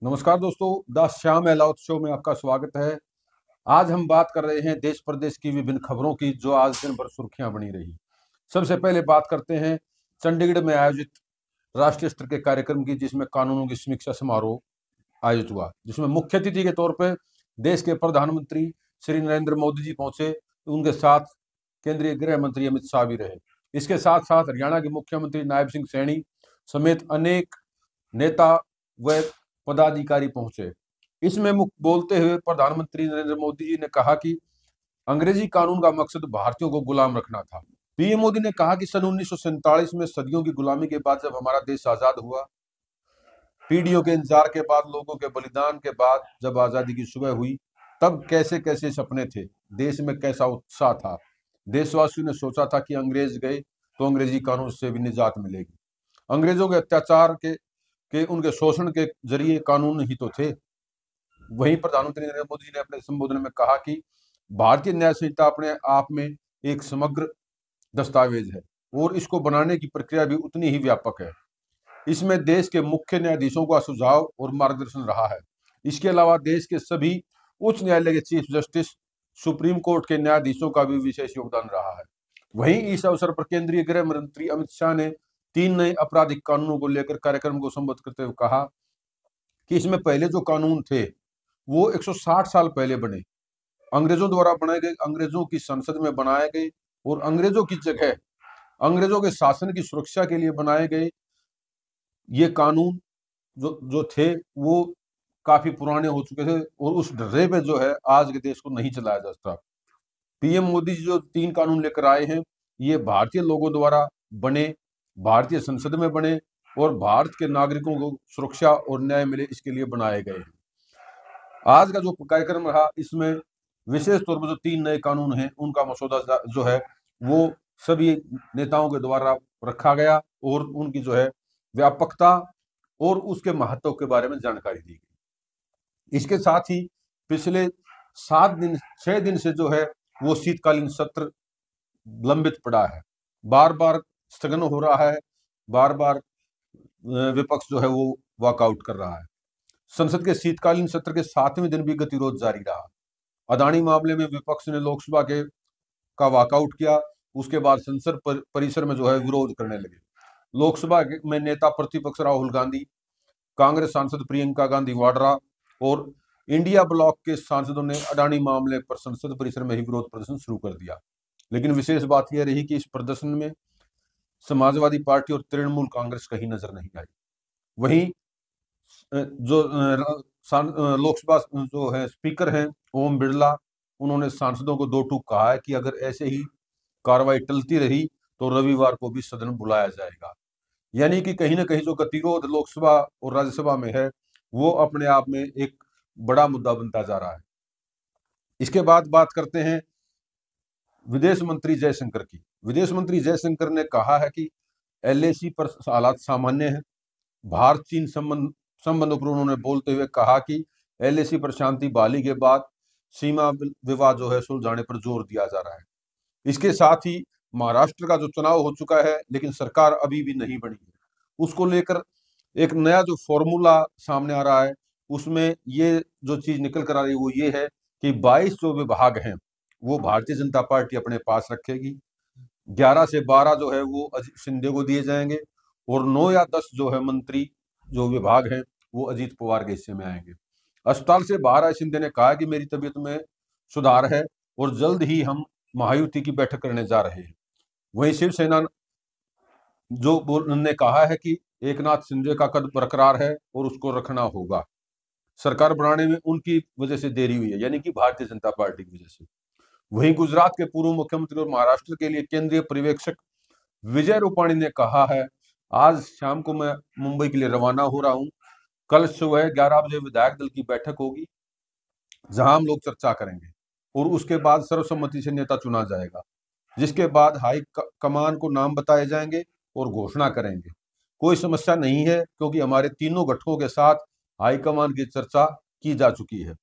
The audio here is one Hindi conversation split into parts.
नमस्कार दोस्तों, द श्याम अहलावत शो में आपका स्वागत है। आज हम बात कर रहे हैं देश प्रदेश की विभिन्न खबरों की जो आज दिन भर सुर्खियां बनी रही। सबसे पहले बात करते हैं चंडीगढ़ में आयोजित राष्ट्रीय स्तर के कार्यक्रम की, जिसमें कानूनों की समीक्षा समारोह आयोजित हुआ, जिसमें मुख्य अतिथि के तौर पर देश के प्रधानमंत्री श्री नरेंद्र मोदी जी पहुंचे। उनके साथ केंद्रीय गृह मंत्री अमित शाह भी रहे। इसके साथ साथ हरियाणा के मुख्यमंत्री नायब सिंह सैनी समेत अनेक नेता व पदाधिकारी पहुंचे। इसमें मुख्य बोलते हुए प्रधानमंत्री नरेंद्र मोदी जी ने कहा कि अंग्रेजी कानून का मकसद भारतीयों को गुलाम रखना था। पीएम मोदी ने कहा कि सन 1947 में सदियों की गुलामी के बाद जब हमारा देश आजाद हुआ, पीढ़ियों के इंतजार के बाद, लोगों के बलिदान के बाद जब आजादी की सुबह हुई, तब कैसे कैसे सपने थे, देश में कैसा उत्साह था। देशवासियों ने सोचा था कि अंग्रेज गए तो अंग्रेजी कानून से भी निजात मिलेगी। अंग्रेजों के अत्याचार के उनके शोषण के जरिए कानून ही तो थे। वहीं प्रधानमंत्री नरेंद्र मोदी जी ने अपने संबोधन में कहा कि भारतीय न्याय संहिता अपने आप में एक समग्र दस्तावेज है और इसको बनाने की प्रक्रिया भी उतनी ही व्यापक है। इसमें देश के मुख्य न्यायाधीशों का सुझाव और मार्गदर्शन रहा है। इसके अलावा देश के सभी उच्च न्यायालय के चीफ जस्टिस, सुप्रीम कोर्ट के न्यायाधीशों का भी विशेष योगदान रहा है। वहीं इस अवसर पर केंद्रीय गृह मंत्री अमित शाह ने 3 नए आपराधिक कानूनों को लेकर कार्यक्रम को संबोधित करते हुए कहा कि इसमें पहले जो कानून थे वो 160 साल पहले बने, अंग्रेजों द्वारा बनाए गए, अंग्रेजों की संसद में बनाए गए और अंग्रेजों की जगह अंग्रेजों के शासन की सुरक्षा के लिए बनाए गए ये कानून जो जो थे वो काफी पुराने हो चुके थे और उस ढर्रे पे जो है आज के देश को नहीं चलाया जा सकता। पीएम मोदी जी जो 3 कानून लेकर आए हैं, ये भारतीय लोगों द्वारा बने, भारतीय संसद में बने और भारत के नागरिकों को सुरक्षा और न्याय मिले, इसके लिए बनाए गए हैं। आज का जो कार्यक्रम रहा, इसमें विशेष तौर पर जो 3 नए कानून हैं उनका मसौदा जो है वो सभी नेताओं के द्वारा रखा गया और उनकी जो है व्यापकता और उसके महत्व के बारे में जानकारी दी गई। इसके साथ ही पिछले 6 दिन से जो है वो शीतकालीन सत्र लंबित पड़ा है, बार बार स्थगन हो रहा है, बार बार विपक्ष जो है वो वॉकआउट कर रहा है। संसद के शीतकालीन सत्र के 7वें दिन भी गतिरोध जारी रहा। अदानी मामले में विपक्ष ने लोकसभा के का वॉकआउट किया, उसके बाद संसद परिसर में जो है विरोध करने लगे। लोकसभा में नेता प्रतिपक्ष राहुल गांधी, कांग्रेस सांसद प्रियंका गांधी वाड्रा और इंडिया ब्लॉक के सांसदों ने अडानी मामले पर संसद परिसर में ही विरोध प्रदर्शन शुरू कर दिया। लेकिन विशेष बात यह रही कि इस प्रदर्शन में समाजवादी पार्टी और तृणमूल कांग्रेस कहीं नजर नहीं आई। वहीं जो लोकसभा जो है स्पीकर हैं ओम बिरला, उन्होंने सांसदों को दो टूक कहा है कि अगर ऐसे ही कार्रवाई टलती रही तो रविवार को भी सदन बुलाया जाएगा। यानी कि कहीं ना कहीं जो गतिरोध लोकसभा और राज्यसभा में है वो अपने आप में एक बड़ा मुद्दा बनता जा रहा है। इसके बाद बात करते हैं विदेश मंत्री जयशंकर की। विदेश मंत्री जयशंकर ने कहा है कि एलएसी पर हालात सामान्य है। भारत चीन संबंधों पर उन्होंने बोलते हुए कहा कि एलएसी पर शांति बहाली के बाद सीमा विवाद जो है सुलझाने पर जोर दिया जा रहा है। इसके साथ ही महाराष्ट्र का जो चुनाव हो चुका है लेकिन सरकार अभी भी नहीं बनी है, उसको लेकर एक नया जो फॉर्मूला सामने आ रहा है, उसमें ये जो चीज निकल कर आ रही है वो ये है कि 22 जो विभाग हैं वो भारतीय जनता पार्टी अपने पास रखेगी, 11 से 12 जो है वो अजीत शिंदे को दिए जाएंगे और 9 या 10 जो है मंत्री जो विभाग हैं वो अजीत पवार के हिस्से में आएंगे। अस्पताल से बाहर आए शिंदे ने कहा कि मेरी तबीयत में सुधार है और जल्द ही हम महायुति की बैठक करने जा रहे हैं। वहीं शिवसेना ने कहा है कि एकनाथ शिंदे का कद बरकरार है और उसको रखना होगा। सरकार बनाने में उनकी वजह से देरी हुई है, यानी कि भारतीय जनता पार्टी की वजह से। वहीं गुजरात के पूर्व मुख्यमंत्री और महाराष्ट्र के लिए केंद्रीय पर्यवेक्षक विजय रूपाणी ने कहा है, आज शाम को मैं मुंबई के लिए रवाना हो रहा हूं। कल सुबह 11 बजे विधायक दल की बैठक होगी जहां हम लोग चर्चा करेंगे और उसके बाद सर्वसम्मति से नेता चुना जाएगा, जिसके बाद हाई कमान को नाम बताए जाएंगे और घोषणा करेंगे। कोई समस्या नहीं है क्योंकि हमारे तीनों घटकों के साथ हाईकमान की चर्चा की जा चुकी है।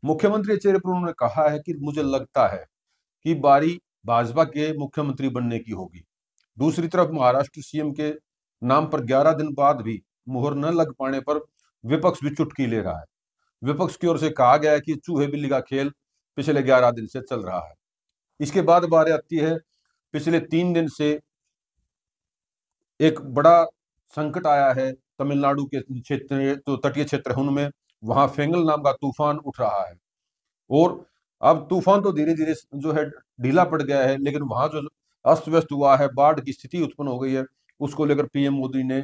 मुख्यमंत्री चेहरे पर उन्होंने कहा है कि मुझे लगता है कि बारी भाजपा के मुख्यमंत्री बनने की होगी। दूसरी तरफ महाराष्ट्र सीएम के नाम पर 11 दिन बाद भी मुहर न लग पाने पर विपक्ष भी चुटकी ले रहा है। विपक्ष की ओर से कहा गया है कि चूहे बिल्ली का खेल पिछले 11 दिन से चल रहा है। इसके बाद बारी आती है, पिछले 3 दिन से एक बड़ा संकट आया है तमिलनाडु के क्षेत्र, जो तटीय क्षेत्र है उनमें, वहां फेंगल नाम का तूफान उठ रहा है। और अब तूफान तो धीरे धीरे जो है ढीला पड़ गया है, लेकिन वहां जो अस्त व्यस्त हुआ है, बाढ़ की स्थिति उत्पन्न हो गई है, उसको लेकर पीएम मोदी ने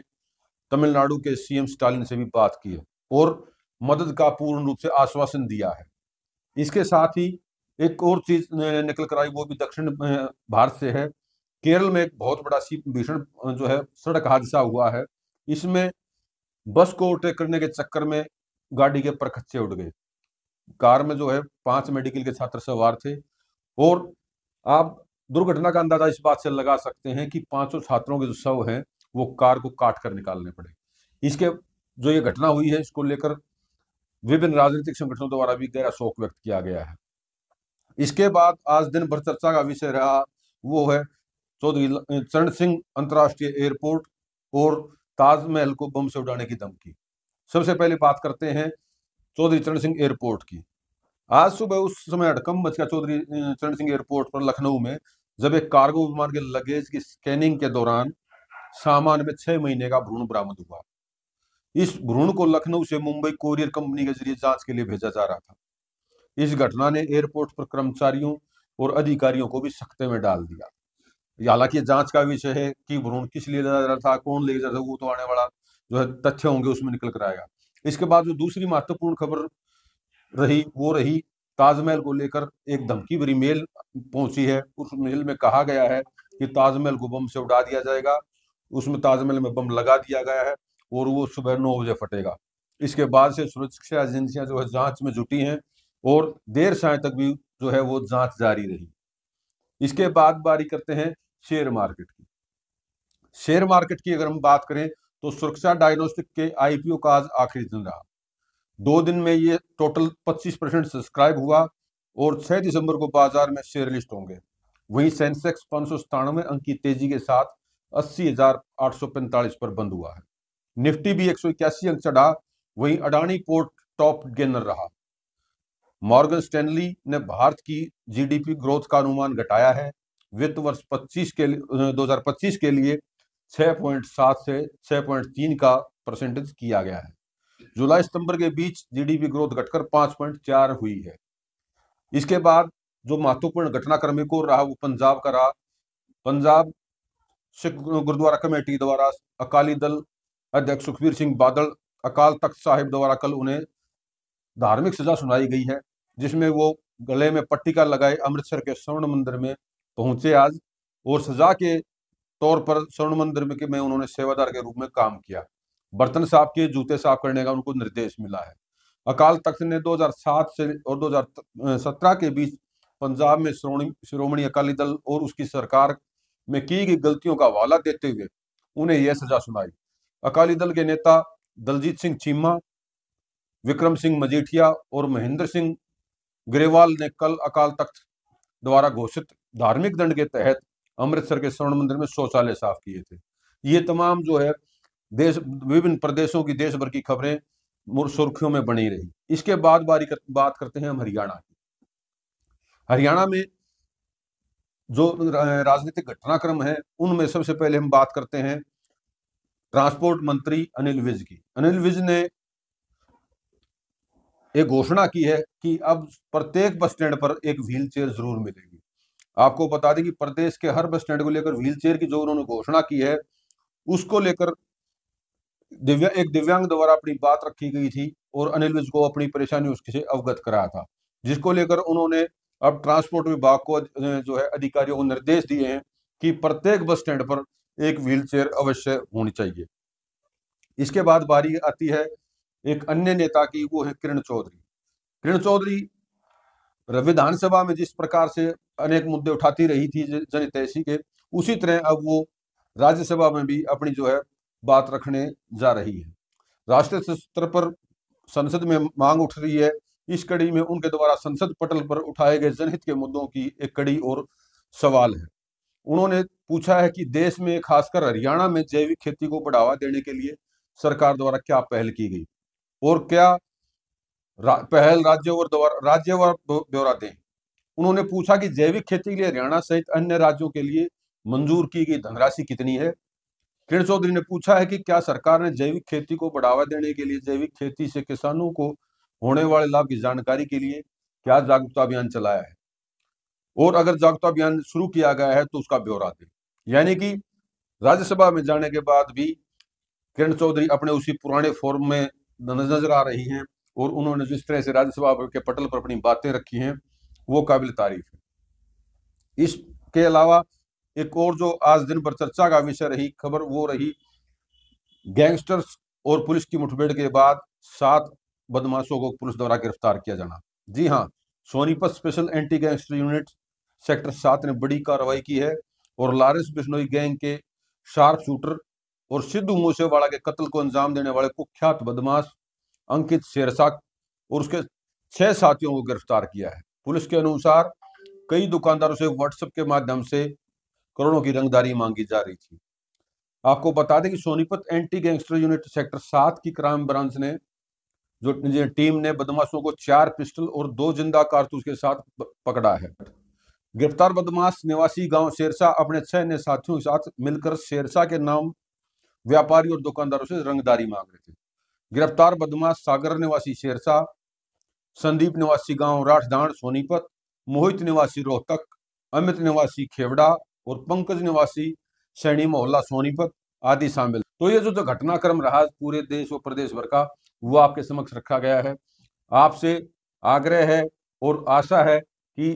तमिलनाडु के सीएम स्टालिन से भी बात की है और मदद का पूर्ण रूप से आश्वासन दिया है। इसके साथ ही एक और चीज निकल कर आई, वो भी दक्षिण भारत से है। केरल में एक बहुत बड़ा भीषण जो है सड़क हादसा हुआ है। इसमें बस को ओवरटेक करने के चक्कर में गाड़ी के परखच्चे उड़ गए। कार में जो है 5 मेडिकल के छात्र सवार थे और आप दुर्घटना का अंदाजा इस बात से लगा सकते हैं कि 5 छात्रों के जो शव हैं वो कार को काट कर निकालने पड़े। इसके जो ये घटना हुई है, इसको लेकर विभिन्न राजनीतिक संगठनों द्वारा भी गहरा शोक व्यक्त किया गया है। इसके बाद आज दिन भर चर्चा का विषय रहा वो है चौधरी चरण सिंह अंतर्राष्ट्रीय एयरपोर्ट और ताजमहल को बम से उड़ाने की धमकी। सबसे पहले बात करते हैं चौधरी चरण सिंह एयरपोर्ट की। आज सुबह उस समय हड़कंप मच गया चौधरी चरण सिंह एयरपोर्ट पर लखनऊ में, जब एक कार्गो विमान के लगेज की स्कैनिंग के दौरान सामान में 6 महीने का भ्रूण बरामद हुआ। इस भ्रूण को लखनऊ से मुंबई कोरियर कंपनी के जरिए जांच के लिए भेजा जा रहा था। इस घटना ने एयरपोर्ट पर कर्मचारियों और अधिकारियों को भी सख्ते में डाल दिया। हालांकि जांच का विषय है कि भ्रूण किस लिए जा रहा था, कौन ले जा रहा था, वो तो आने वाला जो है तथ्य होंगे उसमें निकल कर आएगा। इसके बाद जो दूसरी महत्वपूर्ण खबर रही वो रही ताजमहल को लेकर एक धमकी भरी मेल पहुंची है। उस मेल में कहा गया है कि ताजमहल को बम से उड़ा दिया जाएगा। उसमें ताजमहल में बम लगा दिया गया है और वो सुबह 9 बजे फटेगा। इसके बाद से सुरक्षा एजेंसियां जो है जांच में जुटी हैं और देर शाम तक भी जो है वो जांच जारी रही। इसके बाद बारी करते हैं शेयर मार्केट की। शेयर मार्केट की अगर हम बात करें तो सुरक्षा डायग्नोस्टिक के आईपीओ का आज आखिरी दिन रहा। 2 दिन में ये टोटल 25% सब्सक्राइब हुआ और 6 दिसंबर को बाजार में शेयर लिस्ट होंगे। वहीं सेंसेक्स 597 अंक की तेजी के साथ 80,845 पर बंद हुआ है। निफ्टी भी 181 अंक चढ़ा। वहीं अडानी पोर्ट टॉप गेनर रहा। मॉर्गन स्टैनली ने भारत की जीडीपी ग्रोथ का अनुमान घटाया है। वित्त वर्ष 2025 के लिए 6.7 से 6.3 का परसेंटेज किया गया है। जुलाई सितंबर के बीच जीडीपी ग्रोथ घटकर 5.4 हुई है। इसके बाद जो महत्वपूर्ण घटनाक्रम एक और रहा वो पंजाब का रहा। पंजाब सिख गुरुद्वारा कमेटी द्वारा अकाली दल अध्यक्ष सुखबीर सिंह बादल अकाल तख्त साहिब द्वारा कल उन्हें धार्मिक सजा सुनाई गई है, जिसमें वो गले में पट्टिका लगाए अमृतसर के स्वर्ण मंदिर में पहुंचे आज, और सजा के तौर पर स्वर्ण मंदिर में उन्होंने सेवादार के रूप में काम किया। बर्तन साफ किए, जूते साफ करने का उनको निर्देश मिला है। अकाल तख्त ने 2007 से और 2017 के बीच पंजाब में श्रोमणी अकाली दल और उसकी सरकार में की गई गलतियों का हवाला देते हुए उन्हें यह सजा सुनाई। अकाली दल के नेता दलजीत सिंह चीमा, विक्रम सिंह मजीठिया और महेंद्र सिंह ग्रेवाल ने कल अकाल तख्त द्वारा घोषित धार्मिक दंड के तहत अमृतसर के स्वर्ण मंदिर में शौचालय साफ किए थे। ये तमाम जो है विभिन्न प्रदेशों की देश भर की खबरें सुर्खियों में बनी रही। इसके बाद बात करते हैं हम हरियाणा की। हरियाणा में जो राजनीतिक घटनाक्रम है उनमें सबसे पहले हम बात करते हैं ट्रांसपोर्ट मंत्री अनिल विज की। अनिल विज ने एक घोषणा की है कि अब प्रत्येक बस स्टैंड पर एक व्हील चेयर जरूर मिलेगी। आपको बता दें कि प्रदेश के हर बस स्टैंड को लेकर व्हील चेयर की जो उन्होंने घोषणा की है उसको लेकर एक दिव्यांग द्वारा अपनी बात रखी गई थी और अनिल विज को अपनी परेशानी उससे अवगत कराया था, जिसको लेकर उन्होंने अब ट्रांसपोर्ट विभाग को जो है अधिकारियों को निर्देश दिए हैं कि प्रत्येक बस स्टैंड पर एक व्हील चेयर अवश्य होनी चाहिए। इसके बाद बारी आती है एक अन्य नेता की, वो है किरण चौधरी। किरण चौधरी विधानसभा में जिस प्रकार से अनेक मुद्दे उठाती रही थी जनहितैषी के, उसी तरह अब वो राज्यसभा में भी अपनी जो है बात रखने जा रही है। राष्ट्रीय स्तर पर संसद में मांग उठ रही है। इस कड़ी में उनके द्वारा संसद पटल पर उठाए गए जनहित के मुद्दों की एक कड़ी और सवाल है। उन्होंने पूछा है कि देश में खासकर हरियाणा में जैविक खेती को बढ़ावा देने के लिए सरकार द्वारा क्या पहल की गई। और क्या पहल राज्यवार ब्यौरा दें। उन्होंने पूछा कि जैविक खेती के लिए हरियाणा सहित अन्य राज्यों के लिए मंजूर की गई धनराशि कितनी है। किरण चौधरी ने पूछा है कि क्या सरकार ने जैविक खेती को बढ़ावा देने के लिए जैविक खेती से किसानों को होने वाले लाभ की जानकारी के लिए क्या जागरूकता अभियान चलाया है, और अगर जागरूकता अभियान शुरू किया गया है तो उसका ब्यौरा दें। यानी कि राज्यसभा में जाने के बाद भी किरण चौधरी अपने उसी पुराने फॉर्म में नजर आ रही हैं, और उन्होंने जिस तरह से राज्यसभा के पटल पर अपनी बातें रखी हैं वो काबिल तारीफ है। इसके अलावा एक और जो आज दिन भर चर्चा का विषय रही खबर वो रही गैंगस्टर्स और पुलिस की मुठभेड़ के बाद 7 बदमाशों को पुलिस द्वारा गिरफ्तार किया जाना। जी हाँ, Sonipat special anti gangster unit sector 7 ने बड़ी कार्रवाई की है और लॉरेंस बिश्नोई गैंग के शार्प शूटर और सिद्धू मूसेवाला के कत्ल को अंजाम देने वाले कुख्यात बदमाश अंकित शेरशाह और उसके 6 साथियों को गिरफ्तार किया है। पुलिस के अनुसार कई दुकानदारों से व्हाट्सएप के माध्यम से करोड़ों की रंगदारी मांगी जा रही थी। आपको बता दें कि Sonipat anti gangster unit sector 7 की क्राइम ब्रांच ने जो टीम ने बदमाशों को 4 पिस्टल और 2 जिंदा कारतूस के साथ पकड़ा है। गिरफ्तार बदमाश निवासी गांव शेरशाह अपने 6 अन्य साथियों के साथ मिलकर शेरशाह के नाम व्यापारी और दुकानदारों से रंगदारी मांग रहे थे। गिरफ्तार बदमाश सागर निवासी शेरशाह, संदीप निवासी गांव राठदाण सोनीपत, मोहित निवासी रोहतक, अमित निवासी खेवड़ा और पंकज निवासी सैनी मोहल्ला सोनीपत आदि शामिल। तो ये जो घटनाक्रम रहा पूरे देश और प्रदेश भर का वो आपके समक्ष रखा गया है। आपसे आग्रह है और आशा है कि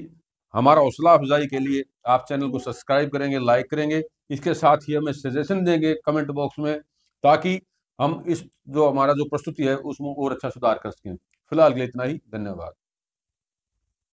हमारा हौसला अफजाई के लिए आप चैनल को सब्सक्राइब करेंगे, लाइक करेंगे, इसके साथ ही हमें सजेशन देंगे कमेंट बॉक्स में, ताकि हम इस जो हमारा जो प्रस्तुति है उसमें और अच्छा सुधार कर सकें। फिलहाल के लिए इतना ही, धन्यवाद।